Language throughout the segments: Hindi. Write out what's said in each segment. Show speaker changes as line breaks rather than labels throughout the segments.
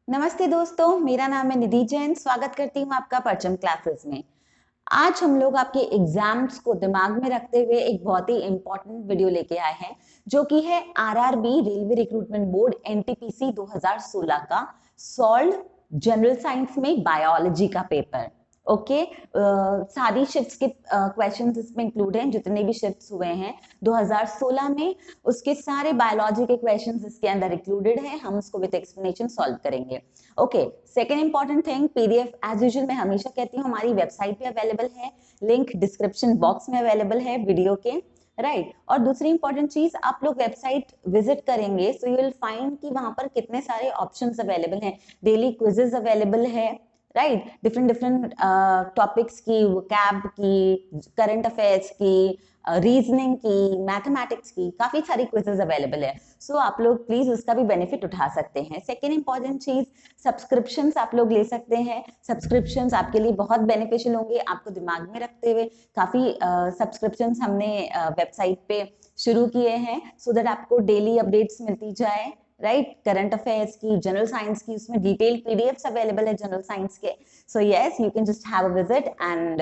नमस्ते दोस्तों, मेरा नाम है निधि जैन। स्वागत करती हूँ आपका परचम क्लासेस में। आज हम लोग आपके एग्जाम्स को दिमाग में रखते हुए एक बहुत ही इंपॉर्टेंट वीडियो लेके आए हैं, जो कि है RRB railway recruitment board NTPC 2016 का सॉल्व जनरल साइंस में बायोलॉजी का पेपर। ओके, सारी शिफ्ट्स के क्वेश्चंस इसमें इंक्लूड हैं, जितने भी शिफ्ट्स हुए हैं 2016 में उसके सारे बायोलॉजी के क्वेश्चंस इसके अंदर इंक्लूडेड हैं। हम उसको विद एक्सप्लेनेशन सॉल्व करेंगे। Okay, second important thing, PDF as usual मैं हमेशा कहती हूँ हमारी वेबसाइट पे अवेलेबल है, लिंक डिस्क्रिप्शन बॉक्स में अवेलेबल है वीडियो के, राइट। और दूसरी इंपॉर्टेंट चीज, आप लोग वेबसाइट विजिट करेंगे सो यू विल फाइंड कि वहां पर कितने सारे ऑप्शंस अवेलेबल हैं। डेली क्विजेस अवेलेबल है, राइट, डिफरेंट डिफरेंट टॉपिक्स की, वोकैब की, करंट अफेयर्स की, रीजनिंग की, मैथमेटिक्स की, काफी सारी क्विजेस अवेलेबल है। सो आप लोग प्लीज उसका भी बेनिफिट उठा सकते हैं। सेकेंड इंपॉर्टेंट चीज, सब्सक्रिप्शंस आप लोग ले सकते हैं। सब्सक्रिप्शंस आपके लिए बहुत बेनिफिशियल होंगे, आपको दिमाग में रखते हुए काफी सब्सक्रिप्शंस हमने वेबसाइट पे शुरू किए हैं, सो दैट आपको डेली अपडेट्स मिलती जाए, राइट। करंट अफेयर्स की, जनरल साइंस की, उसमें डिटेल पीडीएफ्स अवेलेबल है जनरल साइंस के। So yes, you can just have a visit and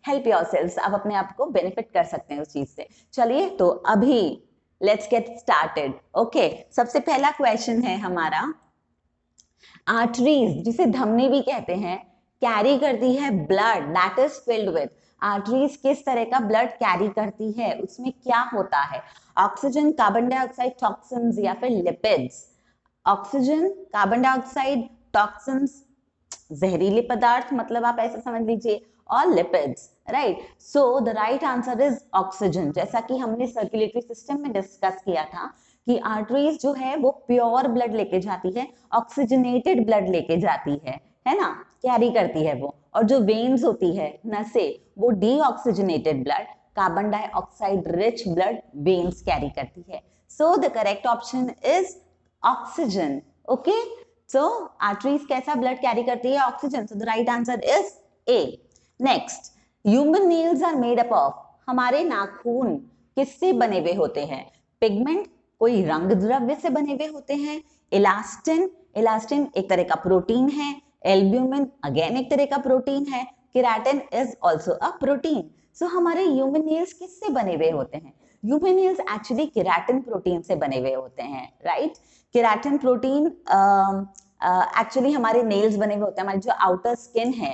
help yourselves. आप अपने आप को बेनिफिट कर सकते हैं उस चीज से। चलिए तो अभी लेट्स गेट स्टार्टेड। ओके, सबसे पहला क्वेश्चन है हमारा, आर्टरीज जिसे धमनी भी कहते हैं, कैरी करती है blood that is filled with. Arteries किस तरह का ब्लड कैरी करती है, उसमें क्या होता है? ऑक्सीजन, कार्बन डाइऑक्साइड, टॉक्सिन्स या फिर lipids? Oxygen, carbon dioxide, toxins जहरीले पदार्थ, मतलब आप ऐसा समझ लीजिए, और lipids, right. So the right answer is oxygen. जैसा कि हमने सर्कुलेटरी सिस्टम में डिस्कस किया था कि आर्टरीज जो है वो प्योर ब्लड लेके जाती है, ऑक्सीजनेटेड ब्लड लेके जाती है ना, कैरी करती है वो। और जो वेन्स होती है, नसें, वो deoxygenated blood, carbon dioxide rich blood veins carry करती है। So the correct option is oxygen. Okay, so arteries कैसा ब्लड कैरी करती है? Oxygen. So the right answer is A. Next, human nails are made up of. हमारे नाखून किससे बने हुए होते हैं? पिगमेंट, कोई रंग द्रव्य से बने हुए होते हैं। इलास्टिन, इलास्टिन एक तरह का प्रोटीन है। एल्ब्यूमिन अगेन एक तरह का प्रोटीन है। Keratin is also a protein. So हमारे ह्यूमन नेल्स किससे बने हुए होते हैं? Human nails actually keratin protein से बने हुए होते हैं, राइट। केराटिन प्रोटीन एक्चुअली हमारे नेल्स बने हुए होते हैं, हमारी जो आउटर स्किन है,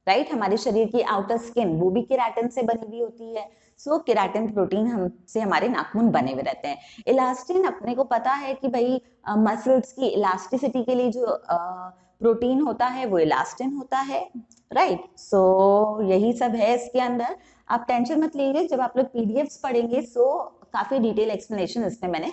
राइट, हमारे शरीर की आउटर स्किन वो भी केराटिन से बनी हुई होती है। सो केराटिन प्रोटीन हमसे हमारे नाखून बने हुए रहते हैं। इलास्टिन, अपने को पता है कि भाई मसल्स की इलास्टिसिटी के लिए जो प्रोटीन होता है वो इलास्टिन होता है, राइट। सो यही सब है इसके अंदर। आप टेंशन मत लीजिए, जब आप लोग पीडीएफ्स पढ़ेंगे सो काफी डिटेल एक्सप्लेनेशन इसमें मैंने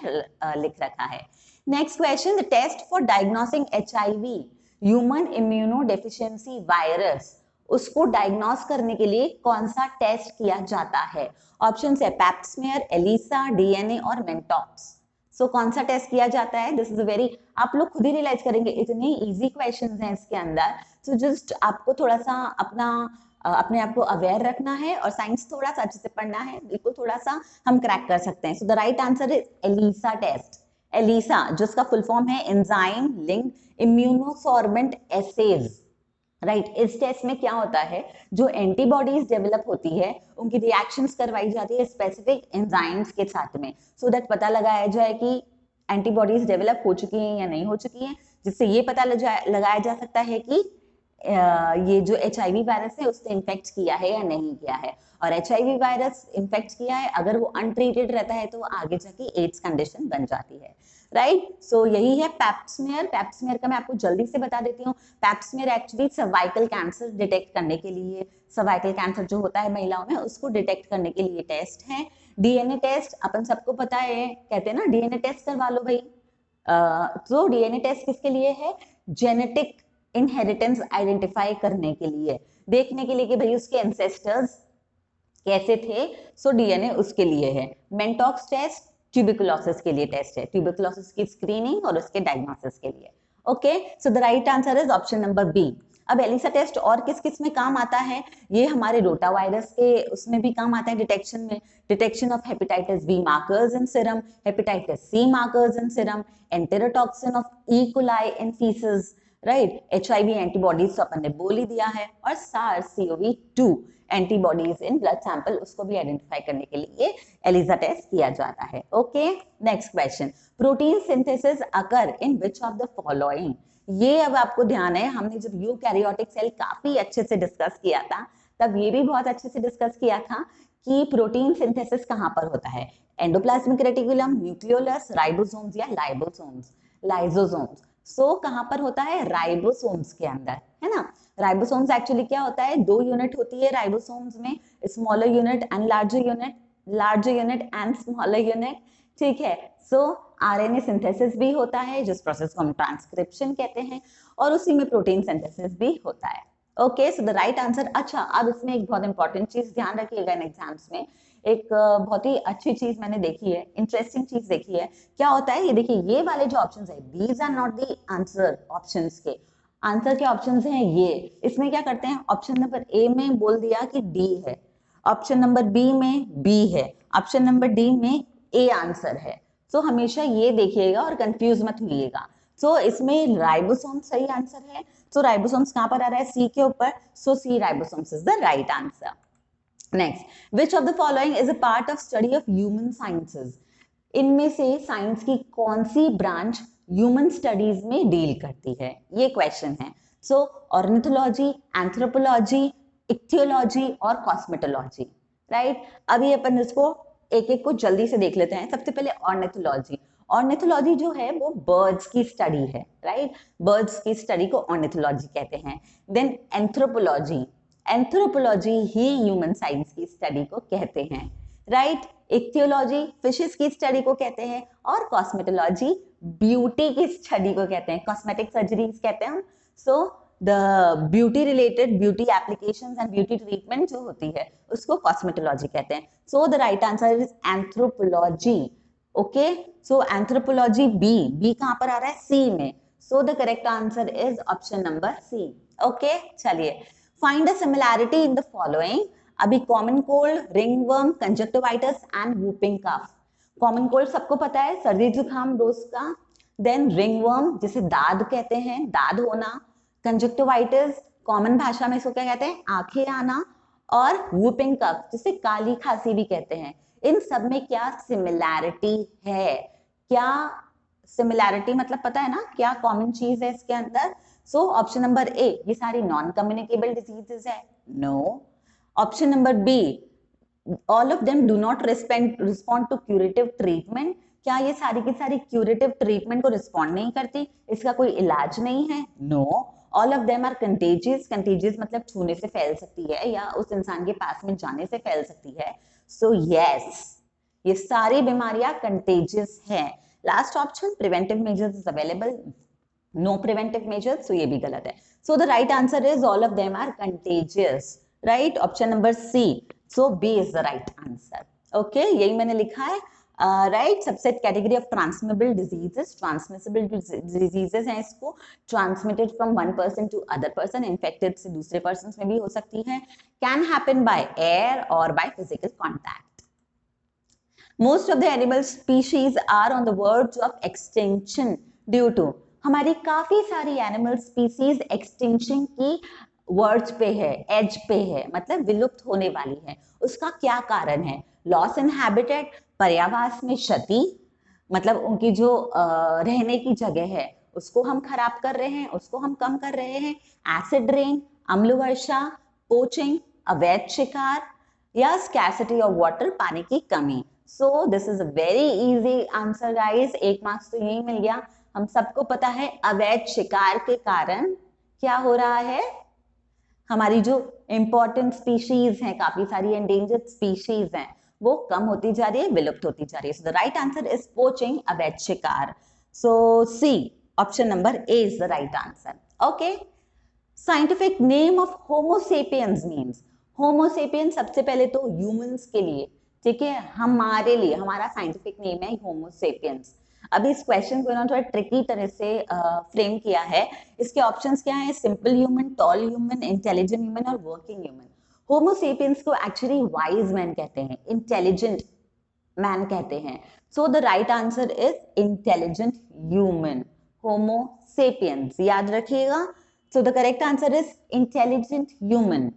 लिख रखा है। Next question, the test for diagnosing HIV, human immuno deficiency virus, उसको डायग्नोस करने के लिए कौन सा टेस्ट किया जाता है? ऑप्शन है पैप्समेयर, एलिसा, डीएनए और मेंटॉक्स। सो कौन सा टेस्ट किया जाता है? दिस इज वेरी, आप लोग खुद ही रियलाइज करेंगे इतने इजी क्वेश्चंस हैं इसके अंदर। सो जस्ट आपको थोड़ा सा अपने आप को अवेयर रखना है और साइंस थोड़ा सा अच्छे से पढ़ना है, बिल्कुल थोड़ा सा हम क्रैक कर सकते हैं। So the right answer is ELISA test. ELISA, जिसका फुल फॉर्म है enzyme linked immunosorbent assays, right. इस टेस्ट में क्या होता है, जो एंटीबॉडीज डेवलप होती है उनकी रिएक्शंस करवाई जाती है स्पेसिफिक एंजाइम्स के साथ में, सो दैट पता लगाया जाए कि एंटीबॉडीज डेवलप हो चुकी हैं या नहीं हो चुकी हैं, जिससे ये पता लगाया जा सकता है कि ये जो एचआईवी वायरस है उसने इन्फेक्ट किया है या नहीं किया है। और एचआईवी वायरस इन्फेक्ट किया है, अगर वो अनट्रीटेड रहता है तो वो आगे जाके एड्स कंडीशन बन जाती है, राइट। सो यही है पैप्समेयर। पैप्समेयर का मैं आपको जल्दी से बता देती हूँ। Pap smear actually cervical cancer detect करने के लिए, सर्वाइकल कैंसर जो होता है महिलाओं में उसको डिटेक्ट करने के लिए टेस्ट है। डीएनए टेस्ट अपन सबको पता है, कहते हैं ना डीएनए टेस्ट करवा लो भाई। तो डीएनए टेस्ट किसके लिए है? जेनेटिक इनहेरिटेंस आइडेंटिफाई करने के लिए, देखने के लिए कि भाई उसके एंसेस्टर्स कैसे थे। सो डीएनए उसके लिए है। मेंटॉक्स टेस्ट ट्यूबरकुलोसिस के लिए टेस्ट है, ट्यूबरकुलोसिस की स्क्रीनिंग और उसके डायग्नोसिस के लिए। Okay, so the right answer is option number B. अब एलिसा टेस्ट और किस किस में काम आता है? ये हमारे रोटा वायरस के उसमें भी काम आता है डिटेक्शन में। Detection of hepatitis B markers in serum, hepatitis C markers in serum, enterotoxin of E coli in faeces, right. HIV antibodies तो अपन ने बोल ही दिया है, और SARS-CoV-2 antibodies in blood sample, उसको भी आइडेंटिफाई करने के लिए ELISA टेस्ट किया जाता है। Okay, next question, protein synthesis occur in which of the following. ये अब आपको ध्यान है, हमने जब यूकैरियोटिक सेल काफी अच्छे से डिस्कस किया था, तब ये भी बहुत अच्छे से डिस्कस किया था कि प्रोटीन सिंथेसिस कहाँ पर होता है, एंडोप्लाज्मिक रेटिकुलम, न्यूक्लियोलस, राइबोसोम्स या लाइसोसोम्स। सो कहाँ पर होता है, राइबोसोम्स के अंदर, है ना। राइबोसोम्स एक्चुअली क्या होता है, 2 यूनिट होती है राइबोसोम्स में, smaller unit and larger unit and smaller unit, ठीक है। सो आरएनए सिंथेसिस भी होता है, जिस प्रोसेस को हम ट्रांसक्रिप्शन कहते हैं, और उसी में प्रोटीन सिंथेसिस भी होता है। Okay, so the right answer. अच्छा, अब इसमें एक बहुत इंपॉर्टेंट चीज ध्यान रखिएगा इन एग्जाम्स में, एक बहुत ही अच्छी चीज मैंने देखी है, इंटरेस्टिंग चीज देखी है। क्या होता है, ये देखिए, ये वाले जो ऑप्शंस है, these are not the answer options के, आंसर के ऑप्शंस हैं ये। इसमें क्या करते हैं, ऑप्शन नंबर ए में बोल दिया कि डी है, ऑप्शन नंबर बी में बी है, ऑप्शन नंबर डी में ए आंसर है। सो हमेशा ये देखिएगा और कंफ्यूज मत होइएगा। सो इसमें राइबोसोम सही आंसर है। सो राइबोसोम्स कहां पर आ रहा है, सी के ऊपर, so C ribosomes is the right answer. Next, which of the following is a part of study of human sciences. इनमें से साइंस की कौन सी ब्रांच ह्यूमन स्टडीज में डील करती है, ये क्वेश्चन है। सो ऑर्निथोलॉजी, एंथ्रोपोलॉजी, इक्थियोलॉजी और कॉस्मेटोलॉजी, राइट। अभी अपन इसको एक एक को जल्दी से देख लेते हैं। सबसे पहले ऑर्निथोलॉजी। ऑर्निथोलॉजी जो है वो बर्ड्स की स्टडी है, राइट। बर्ड्स की स्टडी को ऑर्निथोलॉजी कहते हैं। देन एंथ्रोपोलॉजी, एंथ्रोपोलॉजी ही ह्यूमन साइंस की स्टडी को कहते हैं, राइट। इक्थियोलॉजी फिशेस की स्टडी को कहते हैं, और कॉस्मेटोलॉजी ब्यूटी की स्टडी को कहते हैं, कॉस्मेटिक सर्जरीज कहते हैं हम। So the beauty related, beauty applications and beauty treatment जो होती है, उसको कॉस्मेटोलॉजी कहते हैं। So the right answer is anthropology. Okay, so anthropology B कहां पर आ रहा है, सी में। So the correct answer is option number C. Okay, चलिए, find a similarity in the following. अभी common cold, ringworm, conjunctivitis and whooping cough. Common cold सबको पता है, सर्दी जुकाम रोज का। देन रिंगवर्म, जिसे दाद कहते हैं, दाद होना। कंजक्टिवाइटिस, कॉमन भाषा में इसको क्या कहते हैं, आंखें आना। और वूपिंग कफ, जिसे काली खांसी भी कहते हैं। इन सब में क्या सिमिलैरिटी है, क्या सिमिलैरिटी मतलब पता है ना, क्या कॉमन चीज है इसके अंदर। सो ऑप्शन नंबर ए, ये सारी नॉन कम्युनिकेबल डिजीजेस है, no. Option number B, all of them do not respond to curative treatment. क्या ये सारी की सारी क्यूरेटिव ट्रीटमेंट को रिस्पॉन्ड नहीं करती, इसका कोई इलाज नहीं है, no. All of them are contagious, contagious मतलब छूने से फैल सकती है या उस इंसान के पास में जाने से फैल सकती है। सो यस, ये सारी बीमारियां कंटेजियस हैं। Last option, preventive measures is available, no preventive measures, so ये भी गलत है। So the right answer is all of them are contagious, right. Option number C, so B is the right answer. Okay, यही मैंने लिखा है, right. Subset category of transmittable diseases, transmissible diseases हैं, इसको transmitted from one person to other person, infected से दूसरे पर्सन में भी हो सकती है, कैन हैपन बाय एयर और by physical contact. Most of the animal species are on the verge of extinction due to, हमारी काफी सारी एनिमल स्पीसीज एक्सटिंक्शन की वर्ज पे है, एज पे है, मतलब विलुप्त होने वाली है। उसका क्या कारण है, लॉस इन हैबिटेट, पर्यावास में क्षति, मतलब उनकी जो रहने की जगह है उसको हम खराब कर रहे हैं, उसको हम कम कर रहे हैं, एसिड रेन, अम्ल वर्षा, पोचिंग, अवैध शिकार, या स्कैर्सिटी ऑफ वाटर, पानी की कमी। So this is a very easy answer guys, 1 marks तो यही मिल गया। हम सबको पता है अवैध शिकार के कारण क्या हो रहा है, हमारी जो इंपॉर्टेंट स्पीशीज हैं, काफी सारी एंडेंजर्ड स्पीशीज हैं, वो कम होती जा रही है, विलुप्त होती जा रही है। So the right answer is poaching, अवैध शिकार। So C, option number A is the right answer. Okay, scientific name of homo sapiens means, homo sapiens सबसे पहले तो ह्यूमंस के लिए, ठीक है, हमारे लिए हमारा साइंटिफिक नेम है होमो सेपियंस। अभी इस क्वेश्चन को इन्होंने थोड़ा ट्रिकी तरह से फ्रेम किया है। इसके ऑप्शंस क्या है, simple human, tall human, intelligent human और वर्किंग ह्यूमन। होमो सेपियंस को एक्चुअली वाइज मैन कहते हैं, इंटेलिजेंट मैन कहते हैं। So the right answer is intelligent human. Homo sapiens, याद रखिएगा। So the correct answer is intelligent human.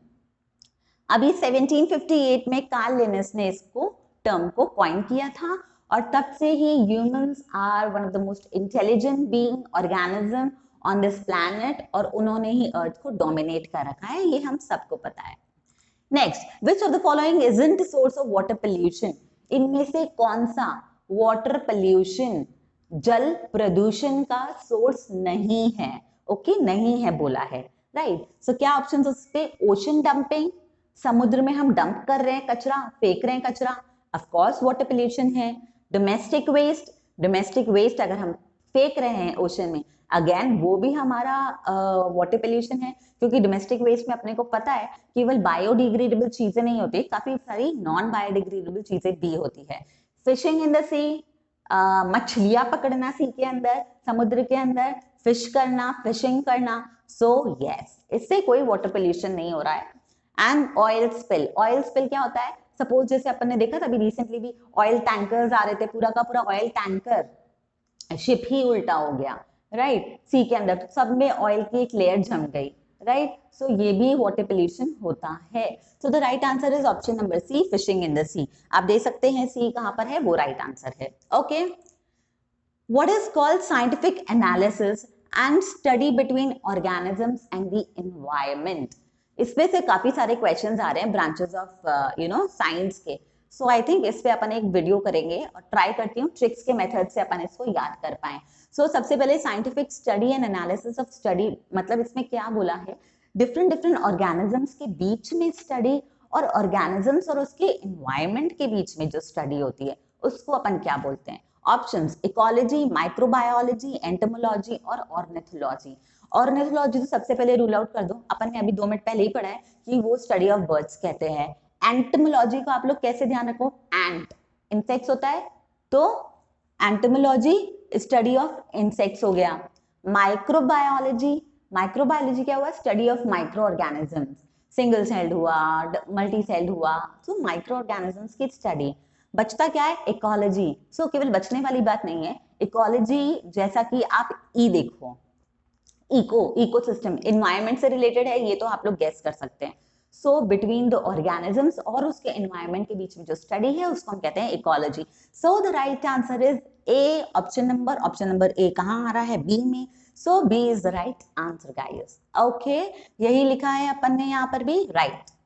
अभी 1758 में कार्ल लिनस ने इसको टर्म को कॉइन किया था और तब से ही humans are one of the most intelligent being organism on this planet, और उन्होंने ही अर्थ को डोमिनेट कर रखा है, ये हम सबको पता है। Next, which of the following isn't source of water pollution? इनमें से कौन सा वाटर पोल्यूशन, जल प्रदूषण का सोर्स नहीं है? ओके, नहीं है बोला है, राइट। सो क्या ऑप्शंस उस पे? ओशन डंपिंग, समुद्र में हम डंप कर रहे हैं कचरा, फेंक रहे हैं कचरा, ऑफ कोर्स वाटर पोल्यूशन है। डोमेस्टिक वेस्ट, डोमेस्टिक वेस्ट अगर हम फेंक रहे हैं ओशन में, अगेन वो भी हमारा वाटर पोल्यूशन है, क्योंकि डोमेस्टिक वेस्ट में अपने को पता है केवल बायोडिग्रेडेबल चीजें नहीं होती, काफी सारी नॉन बायोडिग्रेडेबल चीजें भी होती है। फिशिंग इन द सी, मछलियां पकड़ना सी के अंदर, समुद्र के अंदर फिश करना, फिशिंग करना। सो यस, इससे कोई वाटर पोल्यूशन नहीं हो रहा है। And oil spill, oil spill क्या होता है? सपोज जैसे अपन ने देखा था अभी रिसेंटली भी ऑयल टैंकर्स आ रहे थे, पूरा का पूरा ऑयल टैंकर शिप ही उल्टा हो गया, राइट, सी के अंदर, तो सब में ऑयल की एक लेयर जम गई, राइट। सो ये भी वाटर पोल्यूशन होता है। So the right answer is option number C, fishing in the sea. आप दे सकते हैं सी कहां पर है, वो राइट आंसर है। Okay, what is called scientific analysis and study between organisms and the environment? इसमें से काफी सारे क्वेश्चंस आ रहे हैं ब्रांचेस ऑफ साइंस के। सो आई थिंक इस पे अपन एक वीडियो करेंगे और ट्राई करती हूँ ट्रिक्स के मेथड से अपन इसको याद कर पाए। सो सबसे पहले scientific study and analysis of study, मतलब इसमें क्या बोला है? डिफरेंट डिफरेंट ऑर्गेनिजम्स के बीच में स्टडी, और ऑर्गेनिजम्स और उसके एनवायरमेंट के बीच में जो स्टडी होती है उसको अपन क्या बोलते हैं? ऑप्शंस, इकोलॉजी, माइक्रोबायोलॉजी, एंटोमोलॉजी और ऑर्निथोलॉजी। ऑर्निथोलॉजी तो सबसे पहले रूल आउट कर दो, अपन ने अभी 2 मिनट पहले ही पढ़ा है कि वो स्टडी ऑफ बर्ड्स कहते हैं। एंटोमोलॉजी को आप लोग कैसे ध्यान रखो? एंट इंसेक्ट्स होता है, तो एंटोमोलॉजी स्टडी ऑफ इंसेक्ट्स हो गया। माइक्रोबायोलॉजी, माइक्रोबायोलॉजी क्या हुआ? Study of micro organisms, single celled हुआ, मल्टी सेल्ड हुआ, तो माइक्रो ऑर्गेनिजम्स की स्टडी। बचता क्या है? इकोलॉजी। सो केवल बचने वाली बात नहीं है इकोलॉजी, जैसा कि आप ई देखो, इकोसिस्टम एनवायरमेंट से रिलेटेड है, ये तो आप लोग गेस कर सकते हैं। सो बिटवीन द ऑर्गेनिजम्स और उसके एनवायरमेंट के बीच में जो स्टडी है उसको हम कहते हैं ecology. So the right answer is A, option number A कहाँ आ रहा है? बी में। So B is the right answer guys. Okay, यही लिखा है अपन ने यहाँ पर भी, right.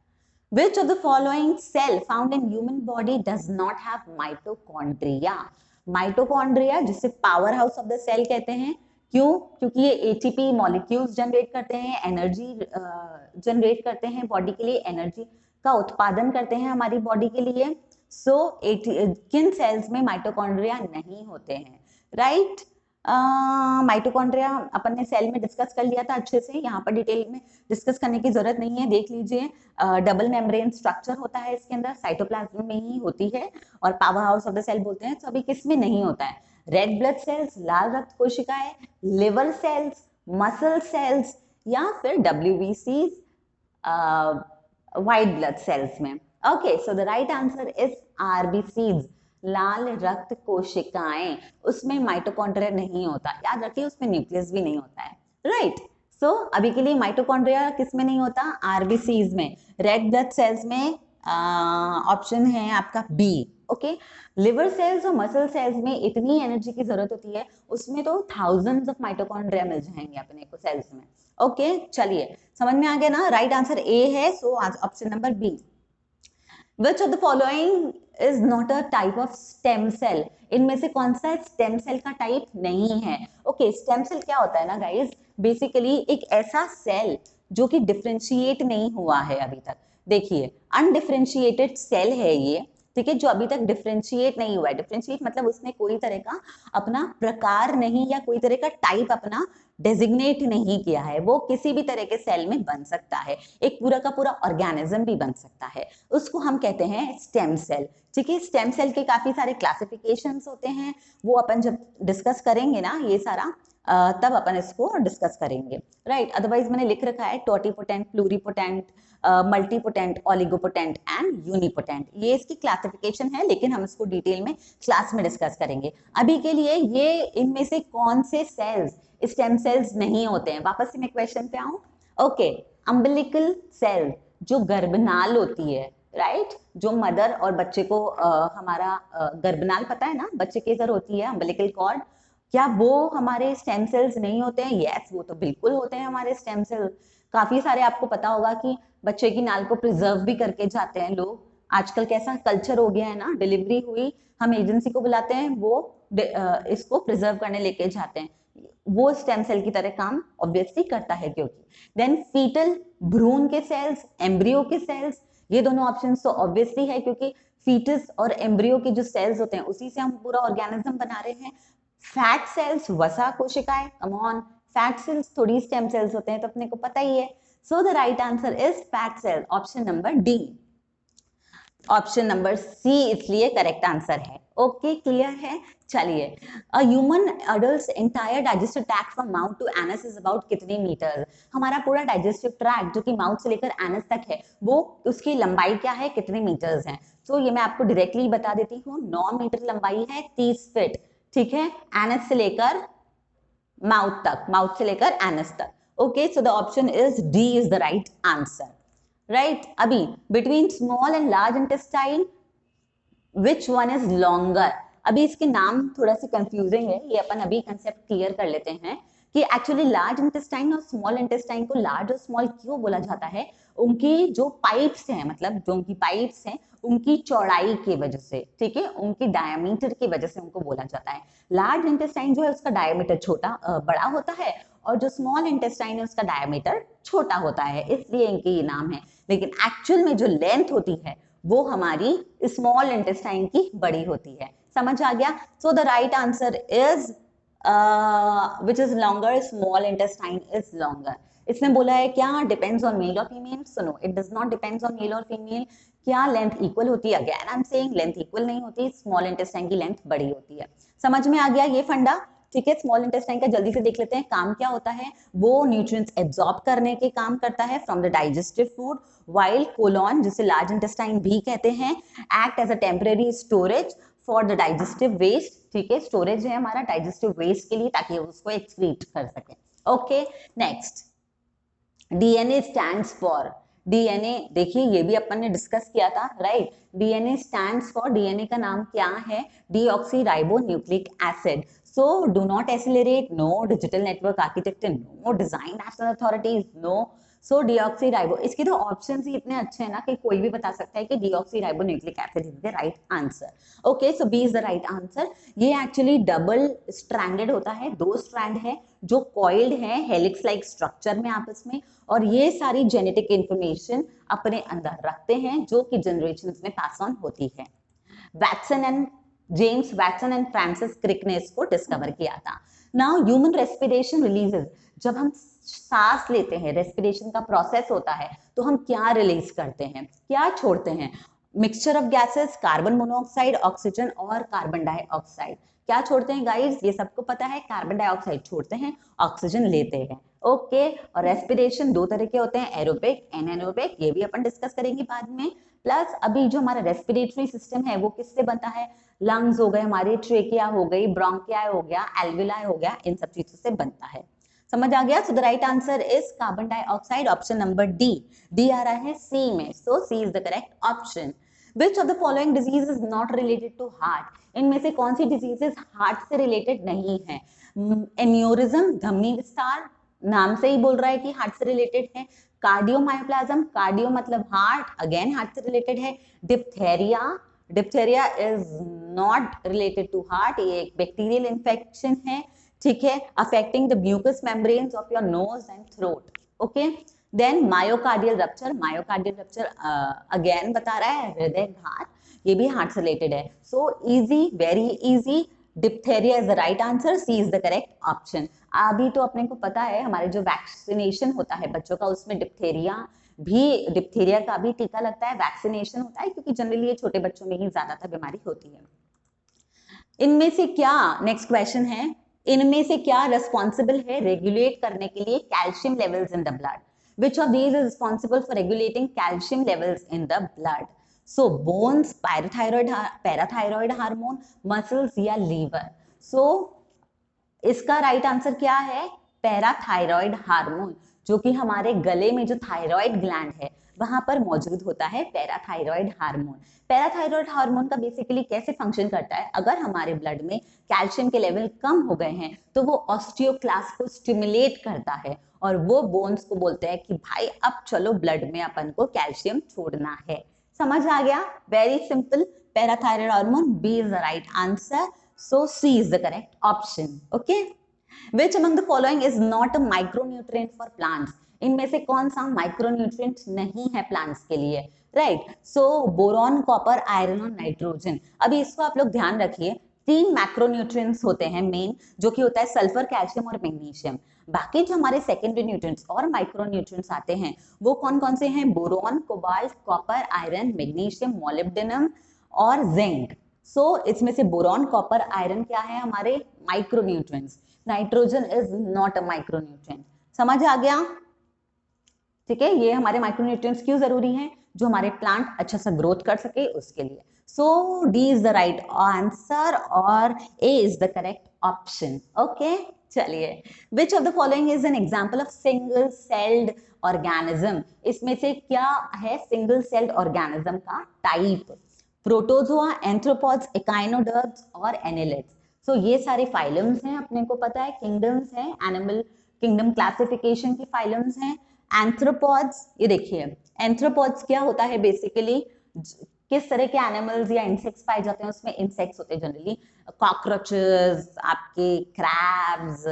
Which of the following cell found in human body does not have mitochondria? Mitochondria जिसे power house of the cell कहते हैं, क्यों? क्योंकि ये एटीपी मॉलिक्यूल्स जनरेट करते हैं, एनर्जी जनरेट करते हैं, बॉडी के लिए एनर्जी का उत्पादन करते हैं हमारी बॉडी के लिए। सो किन सेल्स में माइटोकॉन्ड्रिया नहीं होते हैं, राइट? माइटोकॉन्ड्रिया अपन ने सेल में डिस्कस कर लिया था अच्छे से, यहाँ पर डिटेल में डिस्कस करने की जरूरत नहीं है, देख लीजिए। डबल मेम्ब्रेन स्ट्रक्चर होता है इसके अंदर, साइटोप्लाज्म में ही होती है, और power house of the cell बोलते हैं। तो अभी किस में नहीं होता है? रेड ब्लड सेल्स, लाल रक्त कोशिकाएं, लिवर सेल्स, मसल सेल्स, या फिर WBC व्हाइट ब्लड सेल्स में। Okay, so the right answer is RBCs, लाल रक्त कोशिकाएं, उसमें माइटोकॉन्ड्रिया नहीं होता। याद रखिए उसमें न्यूक्लियस भी नहीं होता है, राइट। सो अभी के लिए माइटोकॉन्ड्रिया किस में नहीं होता? RBCs में। रेड ब्लड सेल्स में ऑप्शन है आपका बी। ओके, लिवर सेल्स और मसल सेल्स में इतनी एनर्जी की जरूरत होती है, उसमें तो थाउजेंड्स ऑफ माइटोकॉन्ड्रिया मिल जाएंगे अपने को सेल्स में। ओके, चलिए समझ में आ गया ना? राइट आंसर ए है, so option number B. Which of the following is not a type of stem cell? इनमें से कौन सा स्टेम सेल का टाइप नहीं है? ओके, स्टेम सेल क्या होता है ना गाइस, बेसिकली एक ऐसा सेल जो कि डिफरेंशिएट नहीं हुआ है अभी तक। देखिए, अनडिफरेंशिएटेड सेल है ये, ठीक है, जो अभी तक डिफरेंशिएट नहीं हुआ है। डिफरेंशिएट मतलब उसने कोई तरह का अपना प्रकार नहीं, या कोई तरह का टाइप अपना डेजिग्नेट नहीं किया है। वो किसी भी तरह के सेल में बन सकता है, एक पूरा का पूरा ऑर्गेनिज्म भी बन सकता है, उसको हम कहते हैं स्टेम सेल। ठीक है, स्टेम सेल के काफी सारे क्लासिफिकेशंस होते हैं, वो अपन जब डिस्कस करेंगे ना ये सारा, तब अपन इसको डिस्कस करेंगे, राइट। अदरवाइज मैंने लिख रखा है totipotent, pluripotent, multipotent, oligopotent and unipotent. ये इसकी क्लासिफिकेशन है, लेकिन हम इसको डिटेल में क्लास में डिस्कस करेंगे। अभी के लिए ये इनमें से कौन से सेल्स स्टेम सेल्स नहीं होते हैं। वापस से मैं क्वेश्चन पे आऊं। ओके, अम्बिलिकल सेल जो गर्भनाल होती है, राइट, जो मदर और बच्चे को हमारा गर्भनाल पता है ना, बच्चे के इधर होती है अम्बिलिकल कॉर्ड, क्या वो हमारे स्टेम सेल्स नहीं होते हैं? यस, वो तो बिल्कुल होते हैं हमारे स्टेम सेल। काफी सारे आपको पता होगा कि बच्चे की नाल को प्रिजर्व भी करके जाते हैं लोग। आजकल कैसा कल्चर हो गया है ना, डिलीवरी हुई हम एजेंसी को बुलाते हैं, वो इसको प्रिजर्व करने लेके जाते हैं। वो स्टेम सेल की तरह काम ऑब्वियसली करता है, क्योंकि देन फीटल भ्रूण के सेल्स, एम्ब्रियो के सेल्स, ये दोनों ऑप्शंस तो ऑब्वियसली है, क्योंकि फीटस और एम्ब्रियो के जो सेल्स होते हैं उसी से हम पूरा ऑर्गेनिज्म बना रहे हैं। फैट सेल्स, वसा कोशिकाएं, कम ऑन, फैट सेल्स थोड़ी स्टेम सेल्स होते हैं, तो अपने को पता ही है। So the right answer is fat cell, option number D. Option number C इसलिए करेक्ट आंसर है। ओके, क्लियर है। चलिए, a human adult entire digestive tract from mouth to anus is about कितने मीटर? हमारा पूरा डाइजेस्टिव ट्रैक्ट जो कि माउथ से लेकर एनस तक है, वो उसकी लंबाई क्या है, कितने मीटर्स है? तो ये मैं आपको डायरेक्टली बता देती हूँ, 9 मीटर लंबाई है, 30 फीट, ठीक है, एनस से लेकर माउथ तक, माउथ से लेकर एनस तक। Okay, so the option is D is the right answer, right. अभी between small and large intestine which one is longer? अभी इसके नाम थोड़ा सा कंफ्यूजिंग है, ये अपन अभी कंसेप्ट क्लियर कर लेते हैं कि एक्चुअली लार्ज इंटेस्टाइन और स्मॉल इंटेस्टाइन को लार्ज और स्मॉल क्यों बोला जाता है। उनकी जो पाइप्स हैं, मतलब जो उनकी पाइप्स हैं, उनकी चौड़ाई की वजह से, ठीक है, उनकी डायमीटर की वजह से उनको बोला जाता है। लार्ज इंटेस्टाइन जो है उसका डायमीटर बड़ा होता है, और जो स्मॉल इंटेस्टाइन है उसका डायमीटर छोटा होता है, इसलिए इनके ये नाम है। लेकिन एक्चुअल में जो लेंथ होती है वो हमारी स्मॉल इंटेस्टाइन की बड़ी होती है। समझ आ गया? So the right answer is which is longer, small intestine is longer. इसने बोला है क्या डिपेंड्स ऑन मेल और फीमेल? सुनो, it does not depends on male और फीमेल। क्या लेंथ इक्वल होती है? Again I am saying length equal नहीं होती, स्मॉल इंटेस्टाइन की लेंथ बड़ी होती है। समझ में आ गया ये फंडा? ठीक है, स्मॉल इंटेस्टाइन का जल्दी से देख लेते हैं काम क्या होता है। वो न्यूट्रिएंट्स एब्जॉर्ब करने के काम करता है from the digestive food, while colon, जिसे लार्ज इंटेस्टाइन भी कहते हैं, act as a temporary storage for the digestive waste. ठीक है, स्टोरेज है हमारा डाइजेस्टिव वेस्ट के लिए, ताकि उसको एक्सक्रीट कर सके। Okay, next, DNA stands for. DNA देखिए, ये भी अपन ने डिस्कस किया था, right. DNA stands for, DNA का नाम क्या है? Deoxy ribo nucleic acid. So do not accelerate, no. Digital network architecture, no. Design national authorities, no. So deoxyribo, इसके तो ऑप्शंस ही इतने अच्छे हैं ना कि कोई भी बता सकता है कि deoxyribo nucleic acid is the right answer. Okay, so B is the right answer. ये एक्चुअली डबल स्ट्रैंडेड होता है, 2 स्ट्रैंड है जो कॉइल्ड है हेलिक्स लाइक स्ट्रक्चर में आपस में, और ये सारी जेनेटिक इंफॉर्मेशन अपने अंदर रखते हैं जो कि जनरेशन में पास ऑन होती है। Watson and James Watson and Francis Crick ने इसको डिस्कवर किया था। नाउ ह्यूमन रेस्पिरेशन रिलीजेस, जब हम सांस लेते हैं, रेस्पिरेशन का प्रोसेस होता है, तो हम क्या रिलीज करते हैं, क्या छोड़ते हैं? Mixture of gases, carbon monoxide, oxygen और कार्बन डाइऑक्साइड। क्या छोड़ते हैं गाइस? ये सबको पता है, कार्बन डाइऑक्साइड छोड़ते हैं, ऑक्सीजन लेते हैं। ओके, और रेस्पिरेशन 2 तरह के होते हैं, एरोबिक, एनारोबिक, ये भी अपन डिस्कस करेंगे बाद में। प्लस अभी जो हमारा रेस्पिरेटरी सिस्टम है वो किससे बनता है? लंग्स हो गए हमारे, ट्रेकिया हो गई, ब्रोंकिया हो गया, एल्विलाई हो गया, इन सब चीजों से बनता है। समझ आ गया? So the right answer is carbon dioxide, option number D. D आ रहा है सी में, so C is the correct option. Which of the following disease is not related to heart? इनमें से कौन सी डिजीजेस हार्ट से रिलेटेड नहीं है? एन्यूरिज्म, धमनी विस्तार, नाम से ही बोल रहा है कि हार्ट से रिलेटेड है। कार्डियोमायोप्लाज्म, कार्डियो मतलब हार्ट, अगेन हार्ट से रिलेटेड है। Diphtheria, diphtheria is not related to heart, ये एक बैक्टीरियल इन्फेक्शन है, ठीक है, affecting the mucous membranes of your nose and throat. Okay, then myocardial rupture, myocardial rupture again बता रहा है हृदय घात, ये भी हार्ट से रिलेटेड है। So easy, very easy, diphtheria is the right answer, C is the correct option. अभी तो अपने को पता है हमारे जो वैक्सीनेशन होता है बच्चों का, उसमें डिप्थेरिया का भी टीका लगता है, वैक्सीनेशन होता है, क्योंकि जनरली ये छोटे बच्चों में ही ज्यादातर बीमारी होती है। इनमें से क्या, नेक्स्ट क्वेश्चन है, इनमें से क्या रिस्पॉन्सिबल है रेगुलेट करने के लिए calcium levels in the blood? Which of these is responsible for regulating calcium levels in the blood? So bones, parathyroid hormone, muscles या liver? So इसका राइट आंसर क्या है? पैराथायरॉयड हार्मोन, जो कि हमारे गले में जो थायराइड ग्लैंड है वहां पर मौजूद होता है पैराथायरॉयड हार्मोन। पैराथायरॉयड हार्मोन का बेसिकली कैसे फंक्शन करता है, अगर हमारे ब्लड में कैल्शियम के लेवल कम हो गए हैं तो वो ऑस्टियोक्लास्ट को स्टिमुलेट करता है और वो बोन्स को बोलते हैं कि भाई अब चलो ब्लड में अपन को कैल्शियम छोड़ना है। समझ आ गया? Very simple, parathyroid hormone, B is the right answer. So C is the correct option. Okay. Which among the following is not a micronutrient for plants? इनमें से कौन सा माइक्रोन्यूट्रिएंट नहीं है प्लांट्स के लिए? राइट, सो बोरॉन, कॉपर, आयरन और नाइट्रोजन। अभी इसको आप लोग ध्यान रखिए, 3 मैक्रोन्यूट्रिएंट्स होते हैं मेन, जो कि होता है सल्फर, कैल्शियम और मैग्नीशियम। बाकी जो हमारे सेकेंडरी न्यूट्रिएंट्स और माइक्रोन्यूट्रिएंट्स आते हैं वो कौन कौन से हैं? Boron, cobalt, copper, iron, magnesium, molybdenum और जिंक। सो इसमें से बोरॉन, कॉपर, आयरन क्या है? हमारे micronutrients. Nitrogen is not a micronutrient. समझ आ गया? ठीक है, ये हमारे माइक्रोन्यूट्रिएंट्स क्यों जरूरी हैं? जो हमारे प्लांट अच्छा सा ग्रोथ कर सके उसके लिए। So D is the right answer और A is the correct option. Okay, चलिए, which of the following is an example of single celled organism? इसमें से क्या है सिंगल सेल्ड ऑर्गेनिज्म का टाइप? प्रोटोजोआ, एंथ्रोपॉड्स, एकाइनोडर्म्स और एनेलिड्स। सो ये सारे फाइलम्स हैं, अपने को पता है, किंगडम्स हैं, एनिमल किंगडम क्लासिफिकेशन की फाइलम्स हैं। एंथ्रोपॉड्स, ये देखिए एंथ्रोपॉड्स क्या होता है बेसिकली, किस तरह के एनिमल्स या इंसेक्ट्स पाए जाते हैं उसमें? इंसेक्ट्स होते हैं जनरली, कॉकरोचेस, आपके क्रैब्स,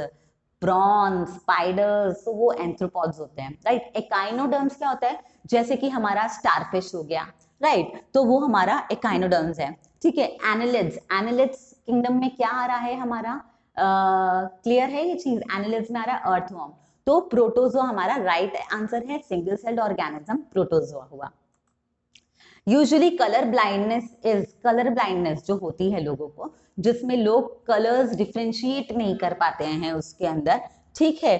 प्रॉन्स, स्पाइडर्स, तो वो एंथ्रोपॉड्स होते हैं। राइट, एकाइनोडर्म्स क्या होता है? जैसे कि हमारा स्टारफिश हो गया, राइट, तो वो हमारा एकाइनोडर्म्स है। ठीक है, एनालिड्स, एनालिड्स किंगडम में क्या आ रहा है हमारा? क्लियर है ये चीज? एनालिड्स में आ रहा है अर्थवर्म। तो प्रोटोजोआ हमारा राइट आंसर है, सिंगल सेल्ड ऑर्गेनिज्म प्रोटोजोआ हुआ। यूजुअली कलर ब्लाइंडनेस जो होती है लोगों को, जिसमें लोग कलर्स डिफ्रेंशिएट नहीं कर पाते हैं उसके अंदर, ठीक है,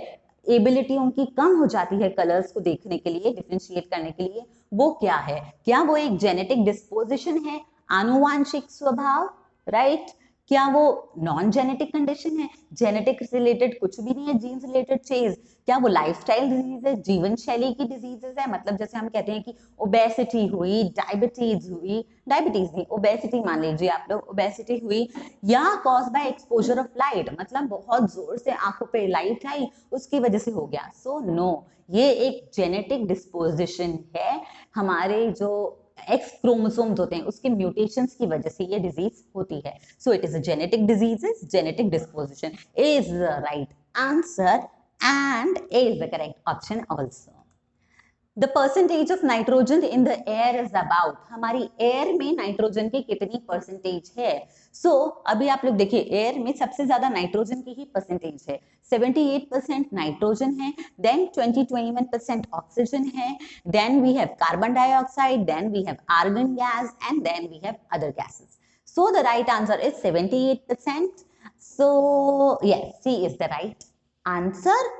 एबिलिटी उनकी कम हो जाती है कलर्स को देखने के लिए, डिफ्रेंशिएट करने के लिए, वो क्या है? क्या वो एक जेनेटिक डिस्पोजिशन है, आनुवांशिक स्वभाव? राइट, क्या वो नॉन जेनेटिक कंडीशन है, जेनेटिक रिलेटेड कुछ भी नहीं है, जीन्स रिलेटेड चीज? क्या वो लाइफस्टाइल डिजीज है, जीवन शैली की डिजीजेस है? मतलब जैसे हम कहते हैं कि ओबेसिटी हुई, डायबिटीज हुई, डायबिटीज नहीं, ओबेसिटी मान लीजिए आप लोग, ओबेसिटी हुई, या cause by exposure of light, मतलब बहुत जोर से आंखों पे लाइट आई उसकी वजह से हो गया। सो नो, ये एक जेनेटिक डिस्पोजिशन है, हमारे जो एक्स क्रोमोसोम्स होते हैं उसके म्यूटेशंस की वजह से ये डिजीज होती है। So it is a genetic disease, genetic disposition is the right answer and A is the correct option also. The percentage of nitrogen in the air is about, हमारी एयर में नाइट्रोजन की कितनी परसेंटेज है? सो अभी आप लोग देखिए, एयर में सबसे ज्यादा नाइट्रोजन की ही परसेंटेज है, 78% नाइट्रोजन है, देन 21% ऑक्सीजन है, then we have carbon dioxide, then we have argon gas and then we have other gases. So the right answer is 78%. So yes, C is the right answer.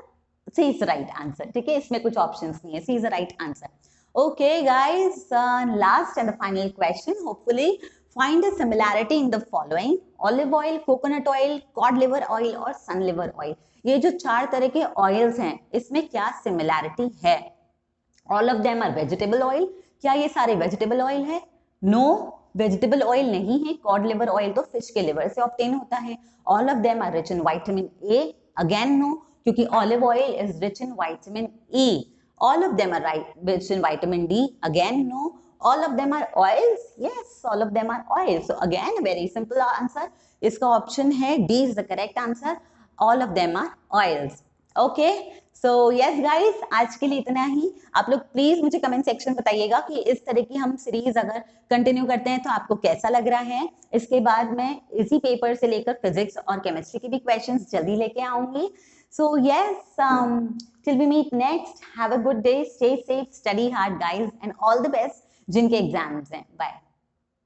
C is right answer. ठीक है, इसमें कुछ ऑप्शंस नहीं है, C is right answer. Okay guys, last and the final question, hopefully find the similarity in the following: olive oil, coconut oil, code liver oil और सन लिवर ऑयल। ये जो 4 तरह के ऑयल्स हैं इसमें क्या सिमिलैरिटी है? All of them are vegetable oil. क्या ये सारे वेजिटेबल ऑयल है? नो, वेजिटेबल ऑयल नहीं है। कॉड लिवर ऑयल तो फिश के लिवर से ऑब्टेन होता है। All of them are rich in vitamin A, again no, क्योंकि olive oil is rich in vitamin E. All of them are rich in vitamin D, again no. All of them are oils, yes, all of them are oil. So again very simple answer, इसका ऑप्शन है D is the correct answer, all of them are oils. Okay, so yes guys, आज के लिए इतना ही। आप लोग प्लीज मुझे कमेंट सेक्शन बताइएगा कि इस तरह की हम सीरीज अगर कंटिन्यू करते हैं तो आपको कैसा लग रहा है। इसके बाद मैं इसी पेपर से लेकर फिजिक्स और केमिस्ट्री के भी क्वेश्चंस जल्दी लेके आऊंगी। So yes, till we meet next, have a good day, stay safe, study hard guys, and all the best जिनके एग्जाम्स हैं। बाय।